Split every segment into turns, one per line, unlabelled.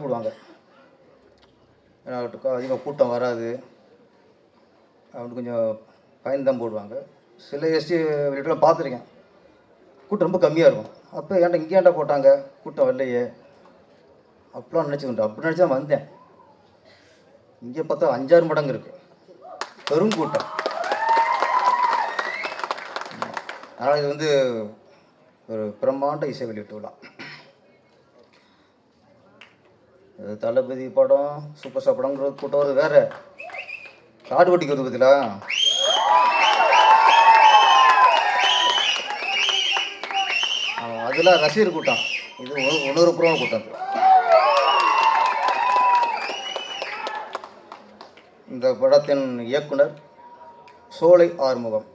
போடுவாங்க. ஏன்னா அதிகமாக கூட்டம் வராது அப்படின்னு கொஞ்சம் பயன் தான் போடுவாங்க. சில எஸ்டி வெளியிடலாம் பார்த்துருக்கேன், கூட்டம் ரொம்ப கம்மியாக இருக்கும். அப்போ ஏன்டா இங்கே ஏன்டா போட்டாங்க, கூட்டம் வரலையே அப்படிலாம் நினச்சிக்கிட்டேன். அப்படி நினச்சா வந்தேன். இங்கே பார்த்தா 5-6 மடங்கு இருக்குது, பெரும் கூட்டம். ஆனால் இது வந்து ஒரு பிரம்மாண்ட இசை வெளியீட்டு விழா. தளபதி படம், சூப்பர் ஸ்டார் படங்கிறது கூட்டம் வருது வேறு, காடு வெட்டிக்கு வருது பற்றிலா. அதெல்லாம் ரசிகர் கூட்டம், இது உணர்வுபூர்வமான கூட்டம். இந்த படத்தின் இயக்குனர் சோலை ஆறுமுகம்.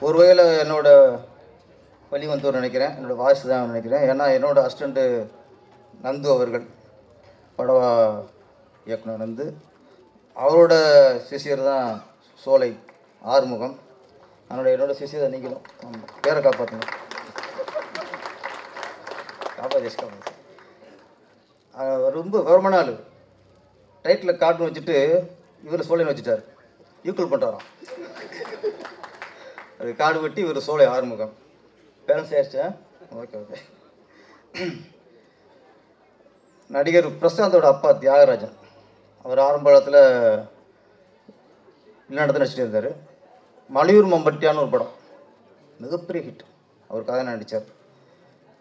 ஒரு வகையில் என்னோட வழி வந்தவர் நினைக்கிறேன், என்னோடய வாய்ஸ் தான் நினைக்கிறேன். ஏன்னா என்னோடய அசிஸ்டண்ட்டு நந்து அவர்கள், பட இயக்குனர் நந்து, அவரோட சிஷியர் தான் சோலை ஆறுமுகம். அதனோட என்னோடய சிஷியர் தான் நீங்களும். பேரை காப்பாற்றுங்க, காப்பாற்றி. ரொம்ப விவரமான ஆள். டைட்டில் காட்டுன்னு வச்சுட்டு இவர் சோலைன்னு வச்சுட்டார், ஈக்குவல் பண்ணுறாராம். அது காடு வெட்டி இவர் சோலை ஆறுமுகம். பேலன்ஸ் ஆயிடுச்சா? Okay okay. நடிகர் பிரசாந்தோட அப்பா தியாகராஜன், அவர் ஆரம்ப காலத்தில் வெளிநாட்டு நடிச்சிட்டு இருந்தார். மலையூர் மம்பட்டியான்னு ஒரு படம், மிகப்பெரிய ஹிட், அவர் கதை நடித்தார்.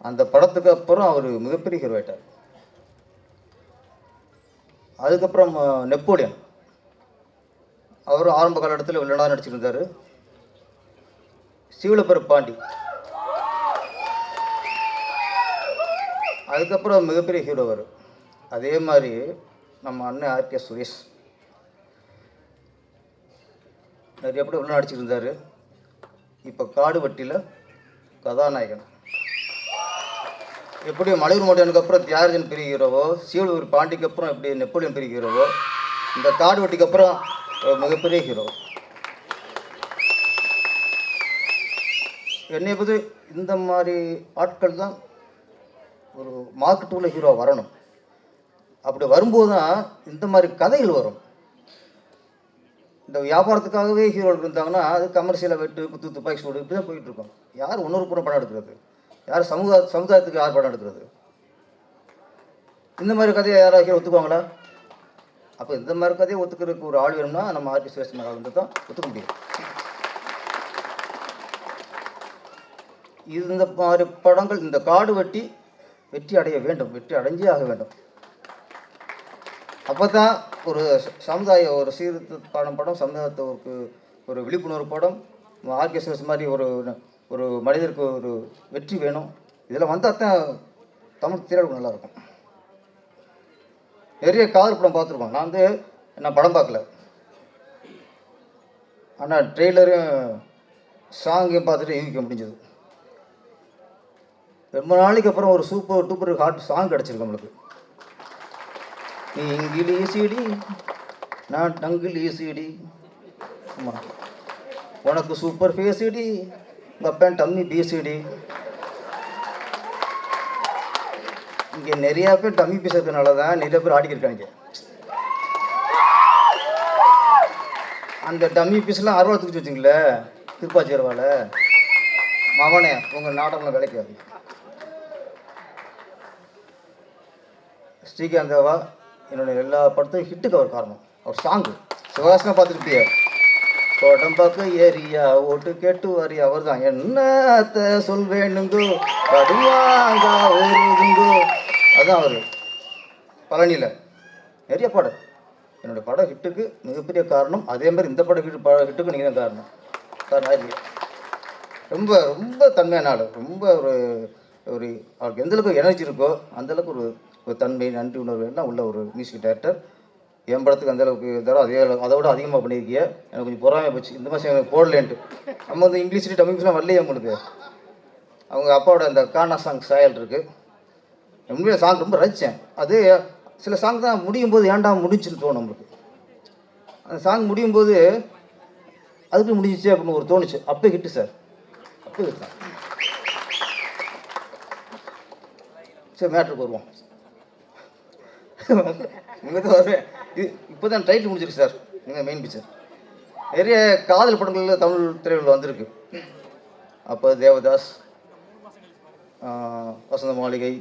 அந்த படத்துக்கு அப்புறம் அவர் மிகப்பெரிய ஹீரோ ஆயிட்டார். அதுக்கப்புறம் நெப்போலியன், அவரும் ஆரம்ப காலகட்டத்தில் வெளிநாடு நடிச்சிட்டு இருந்தார். சீவலப்பெரு பாண்டி, அதுக்கப்புறம் மிகப்பெரிய ஹீரோ வரும். அதே மாதிரி நம்ம அண்ணன் ஆர்கே சுரேஷ் நிறைய படம் வெளிநாடு நடிச்சிட்டு இருந்தார். இப்போ காடு வெட்டியில் கதாநாயகன். எப்படி மலையூர் மோட்டியானுக்கு அப்புறம் தியாகராஜன் பெரிய ஹீரோவோ, சீவலூர் பாண்டிக்கு அப்புறம் எப்படி நெப்போலியன் பெரிய ஹீரோவோ, இந்த காடு வெட்டிக்கு அப்புறம் மிகப்பெரிய ஹீரோ. என்னை பற்றி இந்த மாதிரி ஆட்கள் தான் ஒரு மார்க்கெட் உள்ள ஹீரோ வரணும். அப்படி வரும்போது தான் இந்த மாதிரி கதைகள் வரும். இந்த வியாபாரத்துக்காகவே ஹீரோகள் இருந்தாங்கன்னா அது கமர்ஷியலாக வெட்டு, குத்து, துப்பாக்கி சூடு இப்படி தான் போயிட்டுருக்கோம். யார் உணர்வுபூர்வம் படம் எடுக்கிறது? யார் சமுதாயத்துக்கு யார் படம் எடுக்கிறது? இந்த மாதிரி கதையை யாராவது ஒத்துக்குவாங்களா? அப்போ இந்த மாதிரி கதையை ஒத்துக்கிறதுக்கு ஒரு ஆள் வேணும்னா நம்ம ஆர்கே சுரேஷ் ஆள் வந்து தான் ஒத்துக்க முடியும். இந்த மாதிரி படங்கள், இந்த காடு வெற்றி அடைய வேண்டும், வெற்றி அடைஞ்சே ஆக வேண்டும். அப்போ தான் ஒரு சமுதாய ஒரு சீர்திருத்தமான படம், சமுதாயத்துக்கு ஒரு விழிப்புணர்வு படம், ஆர்கே சுரேஷ் மாதிரி ஒரு மனிதருக்கு ஒரு வெற்றி வேணும். இதில் வந்தால் தான் தமிழ் திரையுலகம் நல்லாயிருக்கும். நிறைய காதல் படம் பார்த்துருக்கோம். நான் படம் பார்க்கல, ஆனால் ட்ரெய்லரும் சாங்கையும் பார்த்துட்டு யூகிக்க முடிஞ்சது. ரொம்ப நாளைக்கு அப்புறம் ஒரு சூப்பர் டூப்பர் ஹாட் சாங் கிடச்சிருக்கு நம்மளுக்கு. நீ இங்கிலீசிடி, நான் டங்கிலீசிடி, ஆமாம், உனக்கு சூப்பர் ஃபேஸிடி, உங்கள் அப்பன் டம்மி பீசிடி. இங்கே நிறையா பேர் டம்மி பீஸ் இருக்கிறதுனால தான் நிறைய பேர் ஆடிக்கிருக்காங்க. அந்த டம்மி பீஸ்லாம் அறுவாள் தூக்கி வச்சுங்களே, திருப்பாச்சி அறுவாள். மவனே, உங்கள் நாடகம்லாம் விளைக்காது. ஸ்ரீகாந்தவா என்னோட எல்லா படத்தையும் ஹிட்டுக்கு அவர் காரணம். அவர் சாங்கு சிவகாசனா பார்த்துருப்பிய, உடம்பாக்க ஏரியா ஓட்டு கேட்டு வாரி, அவர் தான் என்னத்தை சொல்வேனுங்கோ கடுவாங்க ஒருதுங்கோ, அதுதான் அவர். பழனியில் நிறைய படம், என்னுடைய படம் ஹிட்டுக்கு மிகப்பெரிய காரணம். அதே மாதிரி இந்த படம் ஹிட்டுக்கு நீங்கள் தான் காரணம். இல்லையா? ரொம்ப ரொம்ப தன்மையான ஆள், ரொம்ப ஒரு அவருக்கு எந்தளவுக்கு எனர்ஜி இருக்கோ அந்தளவுக்கு ஒரு தன்மை, நன்றி உணர்வு எல்லாம் உள்ள ஒரு மியூசிக் டைரக்டர். என் படத்துக்கு அந்தளவுக்கு இருந்தாலும் அதை விட அதிகமாக பண்ணியிருக்கிய. எனக்கு கொஞ்சம் பொறாமையாக போச்சு, இந்த மாதம் எனக்கு போடலேன்ட்டு. நம்ம வந்து இங்கிலீஷ் டமிங்ஸ்லாம் வரலையே உங்களுக்கு. அவங்க அப்பாவோட அந்த கானா சாங் சாயல் இருக்குது. உண்மையாக சாங் ரொம்ப ரசித்தேன். அது சில சாங் தான் முடியும் போது ஏன்டா முடிஞ்சுன்னு தோணும் நம்மளுக்கு. அந்த சாங் முடியும் போது அதுக்கு முடிஞ்சிச்சு அப்படின்னு ஒரு தோணுச்சு. அப்போ ஹிட்டு சார், அப்போ ஹிட் தான். சரி, மேட்ருக்கு வருவோம். இங்கே தான் வருவேன். இப்போ தான் டைட்டில் முடிச்சிருக்கு சார். நீங்கள் மெயின் பிக்சர் நிறைய காதல் படங்களில் தமிழ் திரைகள் வந்திருக்கு. அப்போ தேவதாஸ், வசந்த மாளிகை,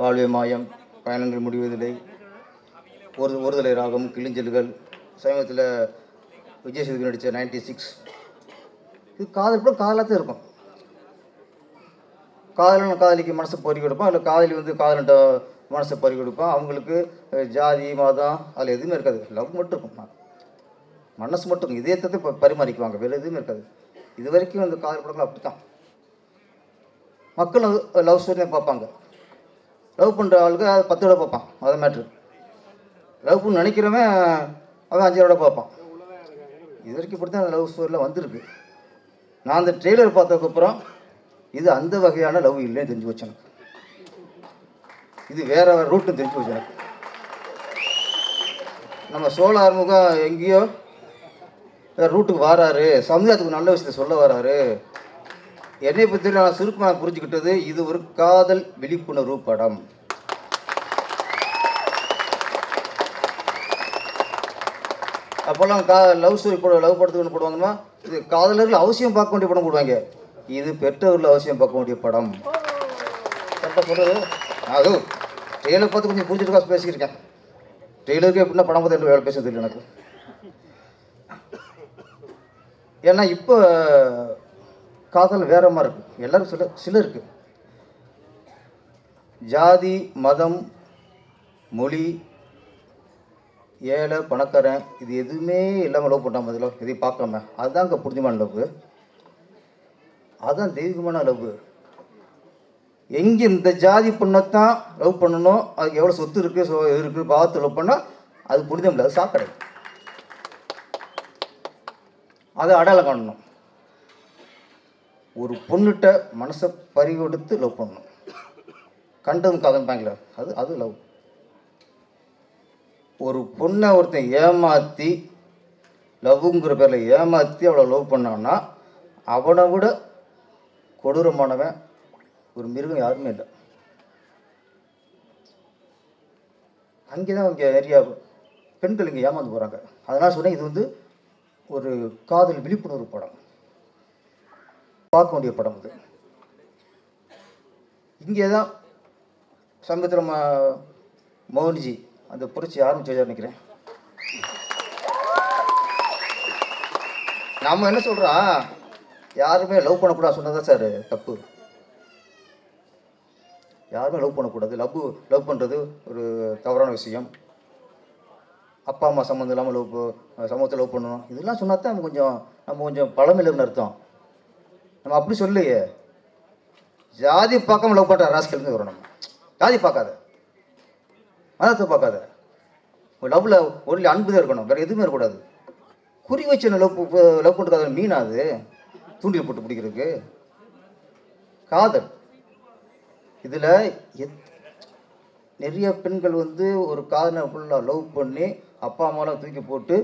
வாழ்வே மாயம், பயணங்கள் முடிவதில்லை, ஒருதலை ராகம், கிளிஞ்சல்கள், சமீபத்தில் விஜய் சேதுபதி நடித்த 96. இது காதல் படம் காதலாக இருக்கும். காதலன் காதலிக்கு மனசை பறி கொடுப்பான், இல்லை காதலி வந்து காதலன்ட்ட மனசை பறி கொடுப்பான். அவங்களுக்கு ஜாதி மதம் அதில் எதுவுமே இருக்காது. லவ் மட்டும் இருக்கும், மனசு மட்டும் இருக்கும். இதயத்தை பரிமாறிக்குவாங்க, வேறு எதுவுமே இருக்காது. இது வரைக்கும் அந்த காதல் படங்கள் அப்படி தான். மக்கள் லவ் ஸ்டோரி தான் பார்ப்பாங்க. லவ் பண்ணுற ஆளுக்கு அது 10 தடவை பார்ப்பான். அதை மேட்ரு. லவ் பண்ணு நினைக்கிறவன் அவன் 5 தடவை பார்ப்பான். இது வரைக்கும் இப்படி தான் அந்த லவ் ஸ்டோரியில் வந்திருக்கு. நான் அந்த ட்ரெய்லர் பார்த்ததுக்கப்புறம் இது அந்த வகையான லவ் இல்லைன்னு தெரிஞ்சு வச்சு எனக்கு. இது வேற ரூட்டுன்னு தெரிஞ்சு வச்சு எனக்கு. நம்ம சோழ ஆறுமுகம் எங்கேயோ வேறு ரூட்டுக்கு வராரு, சமுதாயத்துக்கு நல்ல விஷயத்தை சொல்ல வராரு. என்னை பற்றி நான் சுருக்கமாக புரிஞ்சுக்கிட்டது, இது ஒரு காதல் விழிப்புணர்வு படம். அப்போல்லாம் லவ் ஸ்டோரி லவ் படத்துக்கு ஒன்று போடுவாங்கன்னா, இது காதலர்கள் அவசியம் பார்க்க வேண்டிய படம் போடுவாங்க. இது பெற்றவர்கள் அவசியம் பார்க்க வேண்டிய படம். கரெக்டாக சொல்கிறது. அது ட்ரெயிலர் பார்த்து கொஞ்சம் புரிஞ்சுட்டு பேசியிருக்கேன். ட்ரெயிலருக்கு எப்படின்னா படம் பார்த்து வேலை பேச தெரியல எனக்கு. ஏன்னா இப்போ காதல் வேற மாதிரி இருக்குது. எல்லோரும் சிலருக்கு ஜாதி மதம் மொழி ஏழை பணக்காரன் இது எதுவுமே இல்லாமல் லவ் பண்ணாமல் அதில் எதையும் பார்க்காம அதுதான் அங்கே புரிஞ்சமான லவ். அதுதான் தெய்வீகமான லவ். எங்கே இந்த ஜாதி பொண்ணைத்தான் லவ் பண்ணணும், அதுக்கு எவ்வளோ சொத்து இருக்குது பார்த்து லவ் பண்ணால் அது புரிஞ்சம் இல்லை, அது சாக்கடை. அதை அடையாளம் காணணும். ஒரு பொண்ணுகிட்ட மனசை பறி கொடுத்து லவ் பண்ணணும். கண்டதும் காதல் அது லவ். ஒரு பொண்ணை ஒருத்தன் ஏமாற்றி லவ்ங்கிற பேரில் ஏமாற்றி அவளை லவ் பண்ணான்னா அவனை விட கொடூரமானவன் ஒரு மிருகம் யாருமே இல்லை. அங்கே தான் இங்கே நிறையா பெண்கள் இங்கே ஏமாந்து போகிறாங்க. அதனால் சொன்னேன், இது வந்து ஒரு காதல் விழிப்புணர்வு படம், பார்க்க வேண்டிய படம். இது இங்கே தான் சமீபத்தில் மோகன்ஜி அந்த புரட்சி ஆரம்பிச்சு நினைக்கிறேன். நம்ம என்ன சொல்கிறோம், யாருமே லவ் பண்ணக்கூடாது சொன்னதான் சார் தப்பு. யாருமே லவ் பண்ணக்கூடாது. லவ் பண்ணுறது ஒரு தவறான விஷயம். அப்பா அம்மா சம்மந்தம் இல்லாமல் சமூகத்தை லவ் பண்ணணும் இதெல்லாம் சொன்னால் தான் நம்ம கொஞ்சம் பழமையிலன்னு அர்த்தம். நம்ம அப்படி சொல்லையே. ஜாதி பார்க்காம லவ் பண்ணுற ராஸ்கல்னு வரும். நம்ம ஜாதி பார்க்காத, மதத்தை பார்க்காத, லவ்வில் ஒன்லி அன்பு தான் இருக்கணும், வேறு எதுவுமே இருக்கக்கூடாது. குறி வச்சு லவ் பண்ணுறதுக்காக மீனாது தூண்டில் போட்டு பிடிக்கிறதுக்கு காதல். இதில் நிறைய பெண்கள் வந்து ஒரு காதலை ஃபுல்லாக லவ் பண்ணி அப்பா அம்மாலாம் தூக்கி போட்டு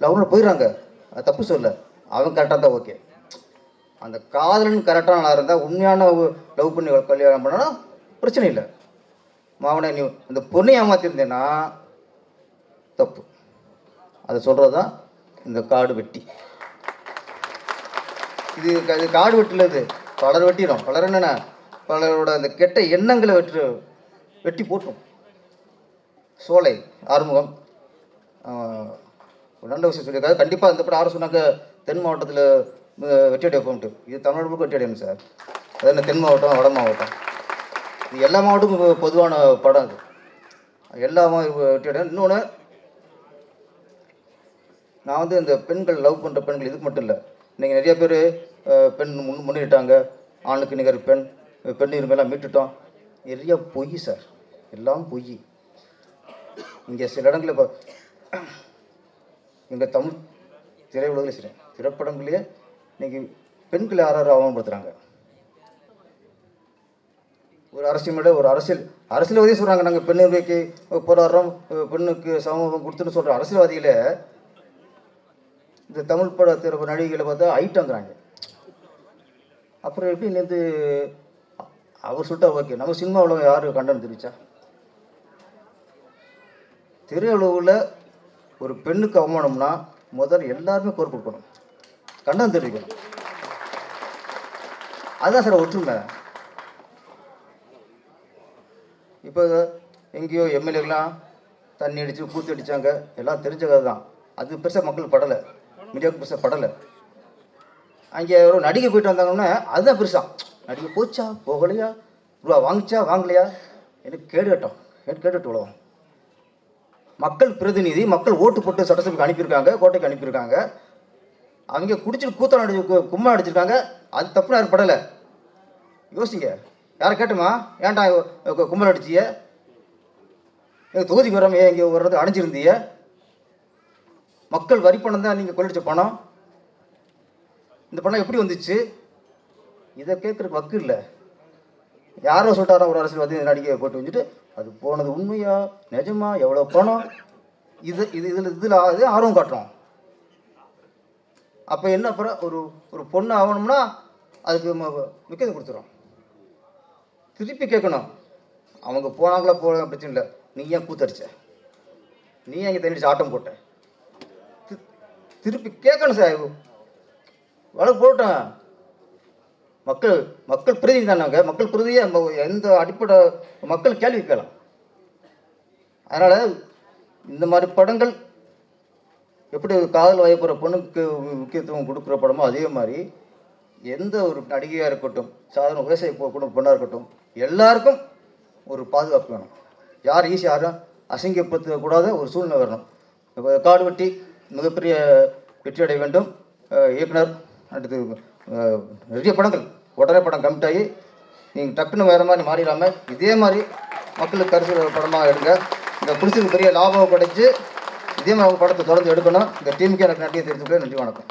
லவ்னு போயிடுறாங்க. அது தப்பு சொல்ல, அவன் கரெக்டாக தான் ஓகே. அந்த காதலன் கரெக்டான ஆளாக இருந்தால் உண்மையான லவ் பண்ணி கல்யாணம் பண்ணனா பிரச்சனை இல்லை. மாவனை நீ அந்த பொண்ணை ஏமாத்திருந்தேன்னா தப்பு. அதை சொல்கிறது தான் இந்த காடு வெட்டி. இது காடு வெட்டில் இது பலர் வெட்டிடும். பலர் என்னென்ன பலரோட அந்த கெட்ட எண்ணங்களை வெட்டி போட்டோம். சோலை ஆறுமுகம் நல்ல விஷயம் சொல்லியிருக்காரு. கண்டிப்பாக இந்த படம் ஆறு சொன்னாக்க தென் மாவட்டத்தில் வெற்றியடை போன்ட்டு, இது தமிழ்நாடு முழுக்க வெற்றியடையும் சார். அது என்ன தென் மாவட்டம் வட மாவட்டம் இது எல்லா மாவட்டமும் பொதுவான படம். அது எல்லா வெற்றியடையும். இன்னொன்று, நான் வந்து இந்த பெண்கள் லவ் பண்ணுற பெண்கள் இதுக்கு மட்டும் இல்லை, இன்றைக்கி நிறைய பேர் பெண் முன்னிட்டாங்க, ஆணுக்கு நிகர் பெண் உரிமையெல்லாம் மீட்டுட்டோம். நிறைய பொய் சார், எல்லாம் பொய். இங்கே சில இடங்களில் இப்போ எங்கள் தமிழ் திரையுலகில் சரி திரைப்படங்களையே இன்றைக்கி பெண்களை யாராவது அவமானப்படுத்துகிறாங்க. ஒரு அரசியல் ஒரு அரசியல்வாதியே சொல்கிறாங்க, நாங்கள் பெண் உரிமைக்கு போராடுறோம், பெண்ணுக்கு சமூகம் கொடுத்துன்னு சொல்கிற அரசியல்வாதிகளை இந்த தமிழ் பட நடிகைகளை பார்த்தா ஐட்டங்கிறாங்க. அப்புறம் எப்படி நேற்று அவர் சொல்லிட்டா ஓகே, நம்ம சினிமாவில் யார் கண்டனம் தெரிவிச்சா? திரையுலகில் ஒரு பெண்ணுக்கு அவமானம்னா முதல்ல எல்லாருமே குரல் கொடுக்கணும், கண்டனம் தெரிவிக்கணும். அதுதான் சார் ஒற்றுமை. இப்போ எங்கேயோ எம்எல்ஏக்கெலாம் தண்ணி அடித்து கூத்து அடித்தாங்க, எல்லாம் தெரிஞ்ச கதை தான். அது பெருசாக மக்கள் படலை, மீடியாவுக்கு பெருசாக படலை. அங்கே ஒரு நடிகை போயிட்டு வந்தாங்கன்னா அதுதான் பெருசாக, நடிகை போச்சா போகலையா, ரூபா வாங்கிச்சா வாங்கலையா, எனக்கு கேடுகட்டும், எனக்கு கேட்டுட்டு உலகம். மக்கள் பிரதிநிதி, மக்கள் ஓட்டு போட்டு சட்டசபைக்கு அனுப்பியிருக்காங்க, கோட்டைக்கு அனுப்பியிருக்காங்க. அவங்க குடிச்சிட்டு கூத்தம் அடிச்சு கும்மா அடிச்சிருக்காங்க, அது தப்புன்னு யாரும் படலை. யோசிங்க, யாரை கேட்டுமா ஏன்டா கும்பல் அடிச்சிய, எங்கள் தொகுதிக்கு வராமல் இங்கே வர்றது அடைஞ்சிருந்தீங்க, மக்கள் வரி பணம் தான் நீங்கள் கொள்ளடிச்ச பணம், இந்த பணம் எப்படி வந்துச்சு, இதை கேட்குறதுக்கு வக்கு இல்லை. யாரோ சொல்லிட்டாரா ஒரு அரசியல்வாதி நடிகை போட்டு வந்துட்டு அது போனது உண்மையா நிஜமா எவ்வளோ பணம், இதில் அது ஆர்வம் காட்டுறோம். அப்போ என்ன அப்புறம் ஒரு பொண்ணு ஆகணும்னா அதுக்கு முக்கியத்துவம் கொடுத்துரும். திருப்பி கேட்கணும், அவங்க போனாங்களா போக பிரச்சனை இல்லை, நீ ஏன் கூத்தடிச்ச, நீ ஏன் இங்கே தண்ணி ஆட்டம் போட்ட, திருப்பி கேட்கணும் சார். வழக்கு போட்டேன். மக்கள் பிரதிநிதி தானாங்க, மக்கள் பிரதியை எந்த அடிப்படை மக்கள் கேள்வி கேட்கலாம். அதனால் இந்த மாதிரி படங்கள் எப்படி காதல் வயப்புற பொண்ணுக்கு முக்கியத்துவம் கொடுக்குற படமோ அதே மாதிரி எந்த ஒரு நடிகையாக இருக்கட்டும், சாதாரண விவசாய குடும்ப பொண்ணாக இருக்கட்டும், எல்லாருக்கும் ஒரு பாதுகாப்பு வேணும். யார் ஈஸியாக யாரும் அசிங்கப்படுத்தக்கூடாத ஒரு சூழ்நிலை வரணும். இப்போ காடு வெட்டி மிகப்பெரிய வெற்றி அடைய வேண்டும். இயக்குனர் அடுத்து நிறைய படங்கள் உடனே படம் கமிட் ஆகி நீங்கள் டக்குன்னு வேறு மாதிரி மாறிடாமல் இதே மாதிரி மக்களுக்கு கருத்து படமாக எடுங்க. இந்த பிடிச்சிருக்கு பெரிய லாபம் கிடைச்சி இதே மாதிரி படத்தை தொடர்ந்து எடுக்கணும். இந்த டீமுக்கு எனக்கு நன்றியை தெரிவித்துக்கிறேன். நன்றி, வணக்கம்.